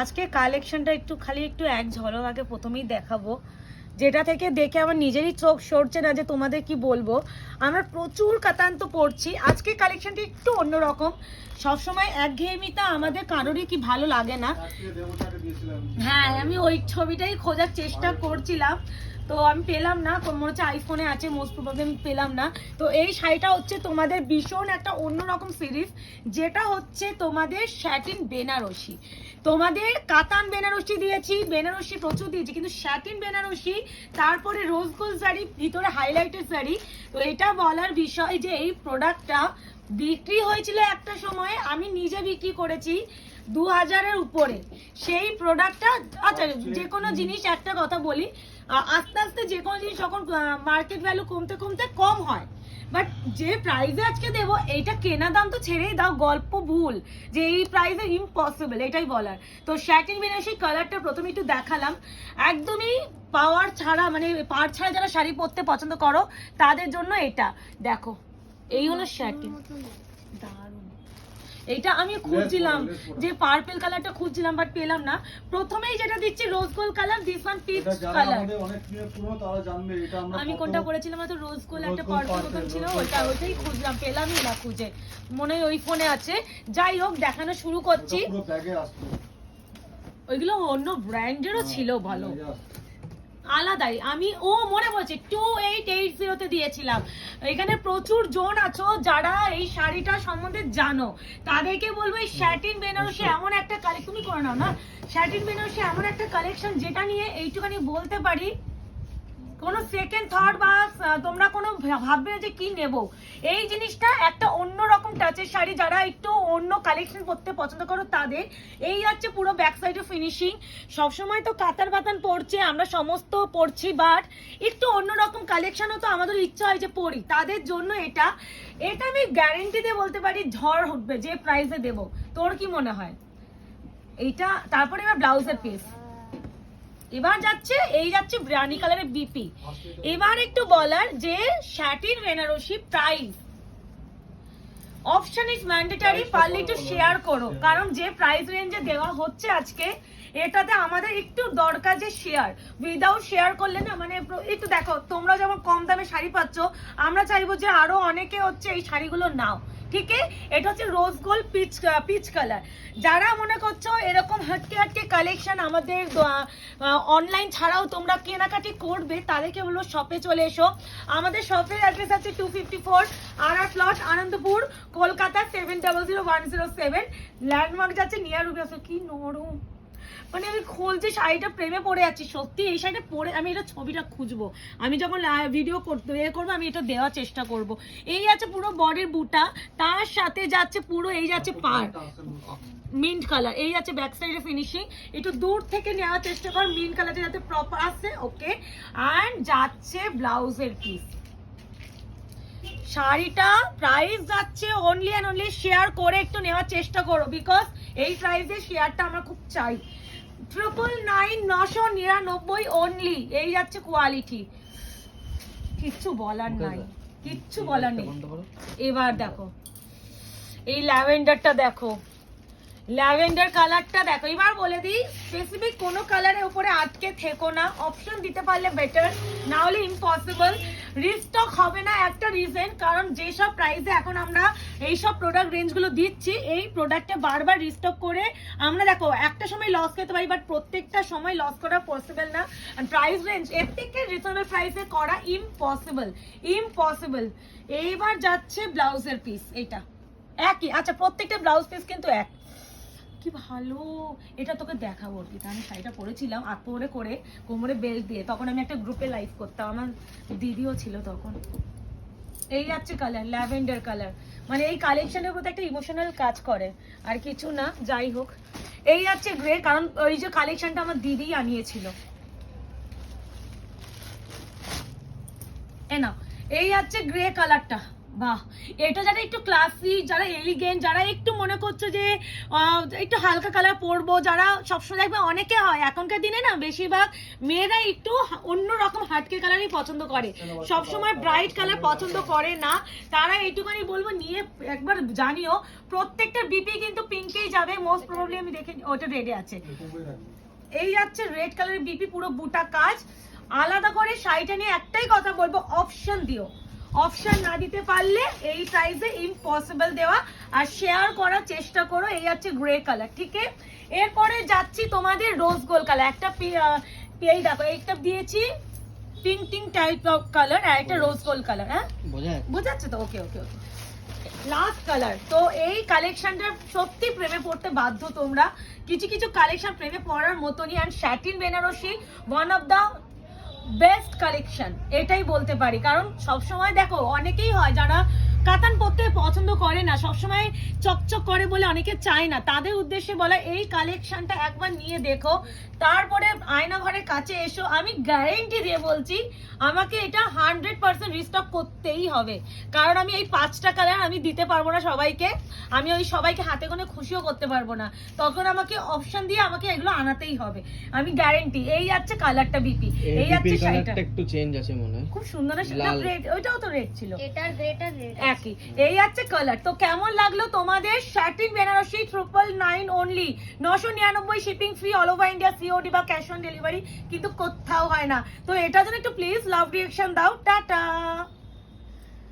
আজকে কালেকশনটা একটু এক ঝলক আগে প্রথমেই দেখাবো, যেটা থেকে দেখে আমার নিজেরই চোখ সরছে না যে তোমাদের কি বলবো। আমরা প্রচুর কাতান্ত পড়ছি, আজকে কালেকশনটা একটু অন্যরকম। সবসময় একঘেয়েমিটা আমাদের কারোরই কি ভালো লাগে না। হ্যাঁ, আমি ওই ছবিটাই খোঁজার চেষ্টা করছিলাম, তো আমি পেলাম না, মনে হচ্ছে আইফোনে আছে, মোস্ট প্রবাবলি আমি পেলাম না। তো এই শাড়িটা হচ্ছে তোমাদের ভীষণ একটা অন্যরকম সিরিজ, যেটা হচ্ছে তোমাদের স্যাটিন বেনারসি। তোমাদের কাতান বেনারসি দিয়েছি, বেনারসি প্রচুর দিয়েছি, কিন্তু স্যাটিন বেনারসি, তারপরে রোজ গোল্ড শাড়ি, ভিতরে হাইলাইটেড শাড়ি। তো এটা বলার বিষয় যে এই প্রোডাক্টটা বিক্রি হয়েছিল একটা সময়ে, আমি নিজে বিক্রি করেছি 2000-এর উপরে সেই প্রোডাক্টটা। আচ্ছা, যে কোনো জিনিস একটা কথা বলি, আস্তে আস্তে যে কোনো জিনিস যখন মার্কেট ভ্যালু কমতে কমতে কম হয়, বাট যে প্রাইসে আজকে দেবো এইটা কেনা দাম তো ছেড়েই দাও, গল্প ভুল যে এই প্রাইসে ইম্পসিবল, এটাই বলার। তো স্যাটিন বেনারসি কালারটা প্রথমে একটু দেখালাম, একদমই পাওয়ার ছাড়া, মানে পাড় ছাড়া যারা শাড়ি পরতে পছন্দ করো তাদের জন্য এটা দেখো। এই হলো স্যাটিন, দারুণ। এইটা আমি খুঁজছিলাম যে পার্পল কালারটা খুঁজছিলাম, বাট পেলাম না। প্রথমেই যেটা দিচ্ছি rose gold colour, this one peach colour. আমি কোনটা পরেছিলাম, তো রোজ গোল্ড একটা পার্পল মতন ছিল, ওইটাই খুঁজলাম, পেলামই না খুঁজে, মনে হয় ওই ফোনে আছে। যাই হোক, দেখানো শুরু করছি। ওইগুলো অন্য ব্র্যান্ডেরও ছিল, ভালো আলাদাই। আমি মনে পড়ছে 2880-তে দিয়েছিলাম। এখানে প্রচুর জন আছো যারা এই শাড়িটা সম্বন্ধে জানো, তাদেরকে বলবো এই স্যাটিন বেনারসি এমন একটা কালেকশন, তুমি করে নাও না, স্যাটিন বেনারসি এমন একটা কালেকশন যেটা নিয়ে এইটুখানি বলতে পারি, কোনো সেকেন্ড থার্ড বা তোমরা কোনো ভাববে যে কি নেব। এই জিনিসটা একটা অন্যরকম টাচের শাড়ি, যারা একটু অন্য কালেকশন করতে পছন্দ করো তাদের। এই যাচ্ছে পুরো ব্যাক সাইডে ফিনিশিং। সবসময় তো কাতার বাতান পড়ছে, আমরা সমস্ত পড়ছি, বাট একটু অন্যরকম কালেকশনও তো আমাদের ইচ্ছা হয় যে পড়ি, তাদের জন্য এটা। এটা আমি গ্যারেন্টি দিয়ে বলতে পারি ঝড় উঠবে যে প্রাইসে দেব। তোর কি মনে হয় এইটা? তারপরে এবার ব্লাউজের পিস, এবার যাচ্ছে ব্রাউনি কালারের বিপি। এবার একটু বলার যে satin Banarasi price option is mandatory, পারলে একটু শেয়ার করো, কারণ যে প্রাইস রেঞ্জে দেওয়া হচ্ছে আজকে, এটাতে আমাদের একটু দরকার যে শেয়ার। উইদাউট শেয়ার করলে না, মানে একটু দেখো, তোমরা যেমন কম দামে শাড়ি পাচ্ছ, আমরা চাইবো যে আরো অনেকে হচ্ছে এই শাড়িগুলো নাও। ঠিক আছে, এটা হচ্ছে রোজ গোল্ড পিচ কালার। যারা মনে করছো এরকম হাটকে কালেকশন আমাদের অনলাইন ছাড়াও তোমরা কেনাকাটি করবে, তাদেরকে বলবো শপে চলে এসো। আমাদের শপের অ্যাড্রেস আছে 254 RR plot, Anandapur, Kolkata 700107। Landmark যাচ্ছে নিয়ার রুবি। কি নরম, মানে আমি খুলছি শাড়িটা, প্রেমে পড়ে যাচ্ছি সত্যি। এই শাড়িটা পরে আমি এটা ছবিটা খুঁজবো, আমি যখন ভিডিও করতে করবো আমি এটা দেওয়ার চেষ্টা করব। এই আছে পুরো বডির বুটা, তার সাথে যাচ্ছে পুরো, এই যাচ্ছে পার মিন্ট কালার, এই যাচ্ছে ব্যাক সাইডে ফিনিশিং। একটু দূর থেকে নেওয়ার চেষ্টা কর, মিন্ট কালারটা যাতে প্রপার আসে। ওকে, অ্যান্ড যাচ্ছে ব্লাউজের পিস। শাড়িটা প্রাইস যাচ্ছে অনলি অ্যান্ড অনলি, শেয়ার করে একটু নেওয়ার চেষ্টা করো, বিকজ এই প্রাইসে শেয়ারটা আমরা খুব চাই। 999 অনলি। এই যাচ্ছে কোয়ালিটি, কিচ্ছু বলার নাই, কিচ্ছু বলার নেই। এবার দেখো এই ল্যাভেন্ডারটা, দেখো ল্যাভেন্ডার কালারটা দেখো। এবার বলে দিই, স্পেসিফিক কোনো কালারের উপরে আটকে থেকো না, অপশন দিতে পারলে বেটার, না হলে ইম্পসিবল। রিস্টক হবে না একটা রিজন, কারণ যেসব প্রাইসে এখন আমরা এইসব প্রোডাক্ট রেঞ্জগুলো দিচ্ছি, এই প্রোডাক্টে বারবার রিস্টক করে আমরা দেখো একটা সময় লস খেতে পারি, বাট প্রত্যেকটা সময় লস করা পসিবল না। প্রাইস রেঞ্জ এর থেকে রিজনেবল প্রাইসে করা ইম্পসিবল। এইবার যাচ্ছে ব্লাউজের পিস, এইটা একই। আচ্ছা, প্রত্যেকটা ব্লাউজ পিস কিন্তু এক। কি ভালো, এটা তোকে দেখাবো অর্পিতা। আমি শাড়িটা পরেছিলাম আত্মরে করে, কোমরে বেল্ট দিয়ে, তখন আমি একটা গ্রুপে লাইভ করতাম, আমার দিদিও ছিল তখন। এই যাচ্ছে কালার, ল্যাভেন্ডার কালার, মানে এই কালেকশনের প্রতি একটা ইমোশনাল কাজ করে, আর কিছু না। যাই হোক, এই যাচ্ছে গ্রে, কারণ ওই যে কালেকশনটা আমার দিদি আনিয়েছিল। এই যাচ্ছে গ্রে কালারটা, বাহ, এটা যারা একটু ক্লাসি, যারা এলিগেন্ট, যারা একটু মনে করছো যে একটু হালকা কালার পরবো, যারা সবসময় দেখবে অনেকে হয় এখনকার দিনে না বেশিরভাগ মেয়েরা একটু অন্যরকম হাটকে কালারই পছন্দ করে, সবসময় ব্রাইট কালার পছন্দ করে না, তারা এইটুখানি বলবো নিয়ে একবার জানিও। প্রত্যেকটা বিপি কিন্তু পিঙ্কেই যাবে মোস্ট প্রবাবলি, আমি দেখে ওটা রেডে আছে। এই যাচ্ছে রেড কালারের বিপি, পুরো বুটা কাজ। আলাদা করে শাড়িটা নিয়ে একটাই কথা বলবো, অপশন দিও, অপশন না দিতে পারলে এই প্রাইসে ইম্পসিবল দেওয়া, আর শেয়ার করার চেষ্টা করো। এই আছে গ্রে কালার, ঠিক আছে। এরপরে যাচ্ছি তোমাদের রোজ গোল্ড কালার, একটা এই দেখো এইটা দিয়েছি পিঙ্ক টিং টাইপ অফ কালার, আর একটা রোজ গোল্ড কালার। হ্যাঁ বোঝাচ্ছে তো? ওকে ওকে ওকে, লাস্ট কালার। তো এই কালেকশনটা সত্যি প্রেমে পড়তে বাধ্য তোমরা, কিছু কিছু কালেকশন প্রেমে পড়ার মতনই। And satin Banarasi one of the best collection, এটাই বলতে পারি। কারণ সবসময় দেখো অনেকেই হয় যারা কাতান পরতে পছন্দ করে না, সবসময় চকচক করে বলে অনেকে চায় না, তাদের উদ্দেশ্যে বলা এই কালেকশনটা একবার নিয়ে দেখো, তারপরে আয়না ঘরের কাছে এসো। আমি গ্যারেন্টি দিয়ে বলছি আমাকে এটা 100% রিস্টক করতেই হবে, কারণ আমি এই 5টা কালার আমি দিতে পারবো না সবাইকে, আমি ওই সবাইকে হাতে গোনে খুশিও করতে পারবো না, তখন আমাকে অপশন দিয়ে আমাকে এগুলো আনাতেই হবে, আমি গ্যারেন্টি। এই যাচ্ছে কালারটা বিপি, এই যাচ্ছে শাড়িটা একটু চেঞ্জ আছে মনে হয়, খুব সুন্দর না? রেড, ওইটাও তো রেড ছিল, এটার গ্রেটা রেড একই। এই যাচ্ছে কালার। তো কেমন লাগলো তোমাদের satin Banarasi 999 only, 999 shipping free, all over India, COD বা ক্যাশ অন ডেলিভারি কিন্তু কোথাও হয় না। তো এটার জন্য একটু প্লিজ লাভ রিঅ্যাকশন দাও। টাটা।